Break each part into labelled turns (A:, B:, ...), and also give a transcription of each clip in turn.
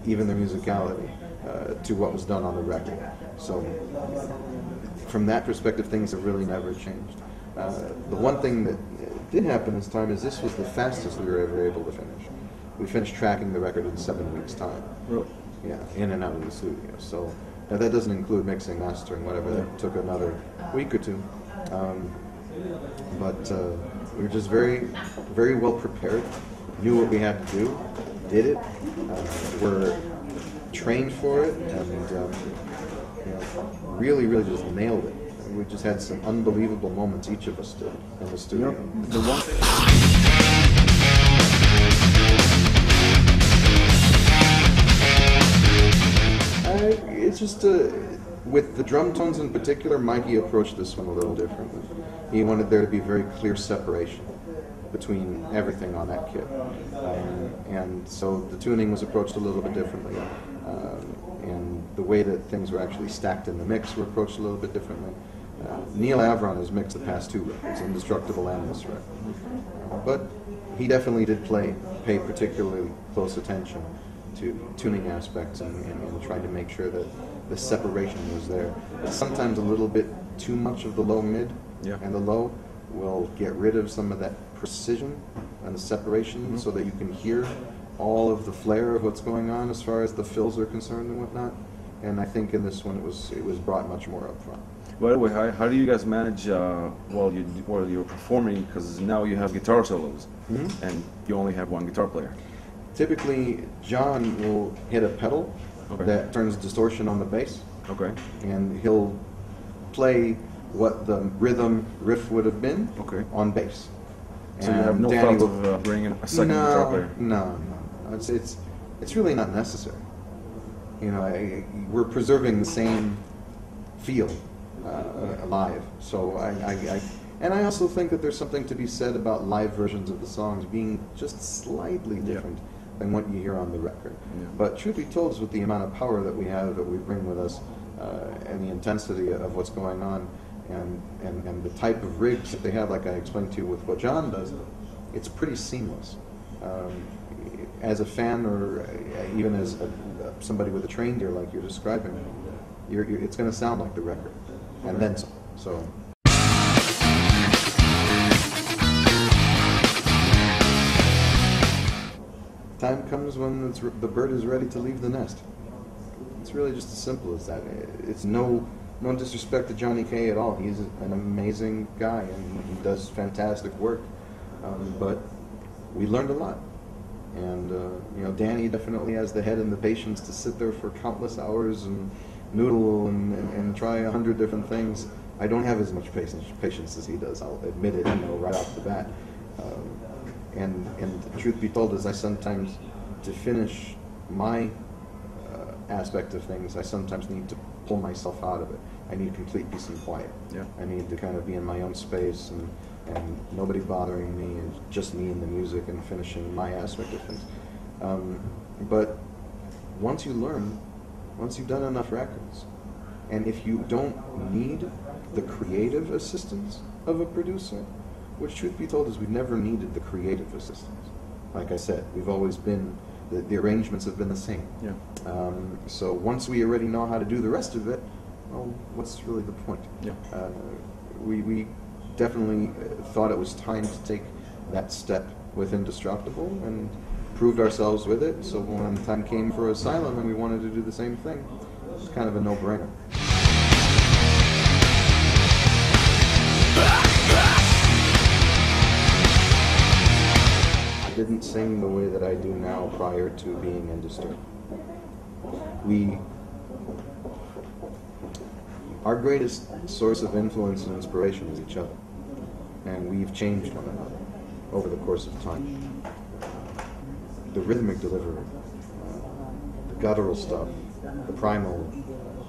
A: even the musicality, to what was done on the record. So from that perspective, things have really never changed. The one thing that did happen this time is this was the fastest we were ever able to finish. We finished tracking the record in 7 weeks' time.
B: Really?
A: Yeah, in and out of the studio. So now that doesn't include mixing, mastering, whatever. That took another week or two. But we were just very, very well prepared. Knew what we had to do. Did it. Were trained for it, and really, really just nailed it. We just had some unbelievable moments, each of us did, in the studio.
B: The one thing.
A: It's just with the drum tones in particular, Mikey approached this one a little differently. He wanted there to be very clear separation between everything on that kit, and so the tuning was approached a little bit differently, and the way that things were actually stacked in the mix were approached a little bit differently. Neil Avron has mixed the past two records, Indestructible and this record, but he definitely did pay particularly close attention to tuning aspects and trying to make sure that the separation was there. Sometimes a little bit too much of the low mid and the low will get rid of some of that precision and the separation, so that you can hear all of the flair of what's going on as far as the fills are concerned and whatnot. And I think in this one it was brought much more up front.
B: By the way, how do you guys manage while you're performing? Because now you have guitar solos, and you only have one guitar player.
A: Typically, John will hit a pedal that turns distortion on the bass.
B: Okay.
A: And he'll play what the rhythm riff would have been on bass.
B: So you have no thought of bringing a second guitar player?
A: No. It's really not necessary. You know, we're preserving the same feel live. So I also think that there's something to be said about live versions of the songs being just slightly different than what you hear on the record. But truth be told, is with the amount of power that we have, that we bring with us, and the intensity of what's going on, and the type of rigs that they have, like I explained to you with what John does, it's pretty seamless. As a fan, or even as somebody with a trained ear like you're describing, it's going to sound like the record, and then some. So. Time comes when the bird is ready to leave the nest. It's really just as simple as that. It's no disrespect to Johnny K at all. He's an amazing guy, and he does fantastic work. But we learned a lot. And Danny definitely has the head and the patience to sit there for countless hours and noodle and try 100 different things. I don't have as much patience as he does. I'll admit it, right off the bat. And truth be told, is I sometimes, to finish my aspect of things, I sometimes need to pull myself out of it. I need complete peace and quiet. I need to kind of be in my own space and nobody bothering me, and just me and the music and finishing my aspect of things. But once you learn, once you've done enough records, and if you don't need the creative assistance of a producer, which truth be told is we've never needed the creative assistance. Like I said, we've always been, the arrangements have been the same. So once we already know how to do the rest of it, well, what's really the point? We definitely thought it was time to take that step with Indestructible and proved ourselves with it. So when the time came for Asylum and we wanted to do the same thing, it was kind of a no-brainer. I didn't sing the way that I do now prior to being Indestructible. Our greatest source of influence and inspiration is each other, and we've changed one another over the course of time. The rhythmic delivery, the guttural stuff, the primal,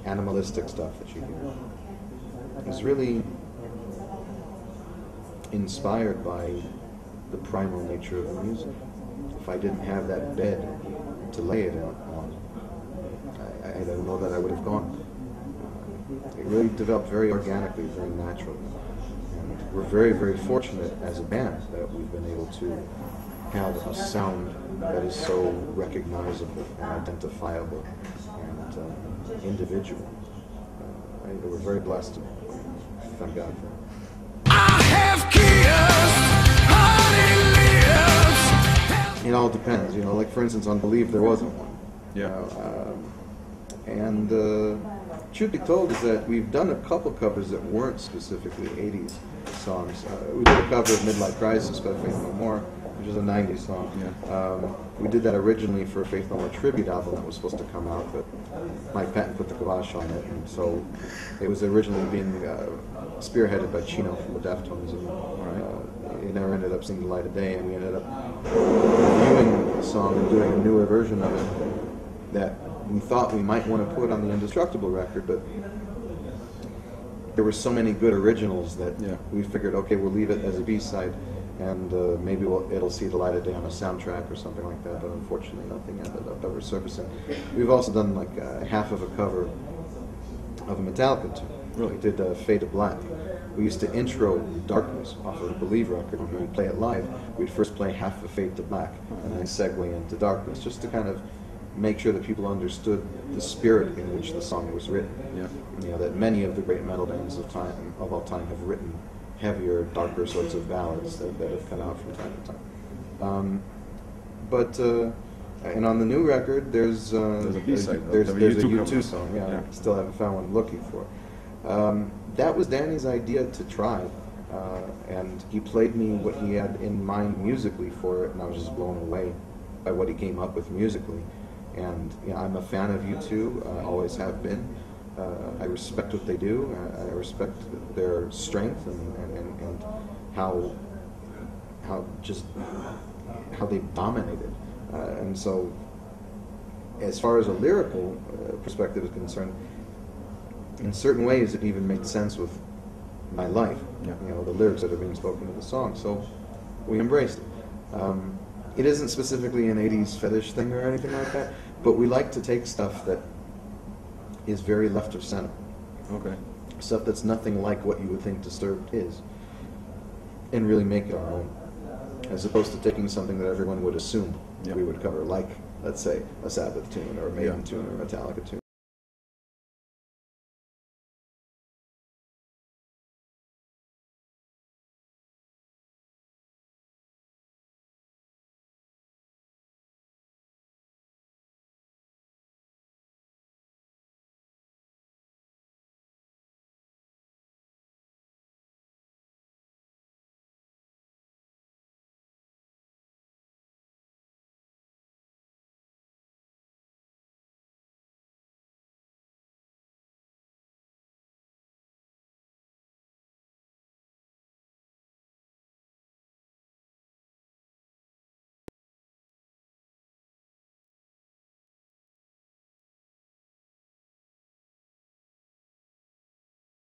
A: animalistic stuff that you hear is really inspired by the primal nature of the music. If I didn't have that bed to lay it on, I don't know that I would have gone. It really developed very organically, very naturally. And we're very, very fortunate as a band that we've been able to have a sound that is so recognizable and identifiable and individual. We're very blessed. Thank God for it. It all depends, like for instance on Believe there wasn't one.
B: Yeah.
A: And truth be told is that we've done a couple covers that weren't specifically 80s songs. We did a cover of Midlife Crisis by Faith No More, which is a 90s song.
B: Yeah.
A: We did that originally for a Faith No More tribute album that was supposed to come out, but Mike Patton put the kibosh on it, and so it was originally being spearheaded by Chino from the Deftones, and it never ended up seeing the light of day, and we ended up reviewing the song and doing a newer version of it that we thought we might want to put on the Indestructible record, but there were so many good originals that we figured, okay, we'll leave it as a B-side, and maybe it'll see the light of day on a soundtrack or something like that, but unfortunately nothing ended up ever surfacing. We've also done like half of a cover of a Metallica tune.
B: Really?
A: We did Fade to Black. We used to intro Darkness off of the Believe record, and when we play it live, we'd first play half of Fade to Black, and then segue into Darkness, just to kind of make sure that people understood the spirit in which the song was written.
B: Yeah.
A: That many of the great metal bands of all time have written heavier, darker sorts of ballads that have come out from time to time. And on the new record, there's
B: a B-side.
A: There's a
B: U2
A: U2 song. Yeah, I still haven't found one I'm looking for. That was Danny's idea to try, and he played me what he had in mind musically for it, and I was just blown away by what he came up with musically. And I'm a fan of U2, always have been. I respect what they do. I respect their strength and how they dominated. And so, as far as a lyrical perspective is concerned, in certain ways it even made sense with my life. The lyrics that are being spoken in the song. So we embraced it. It isn't specifically an 80s fetish thing or anything like that, but we like to take stuff that is very left of center.
B: Okay.
A: Stuff that's nothing like what you would think Disturbed is, and really make it our own, as opposed to taking something that everyone would assume we would cover, like, let's say, a Sabbath tune or a Maiden tune or a Metallica tune.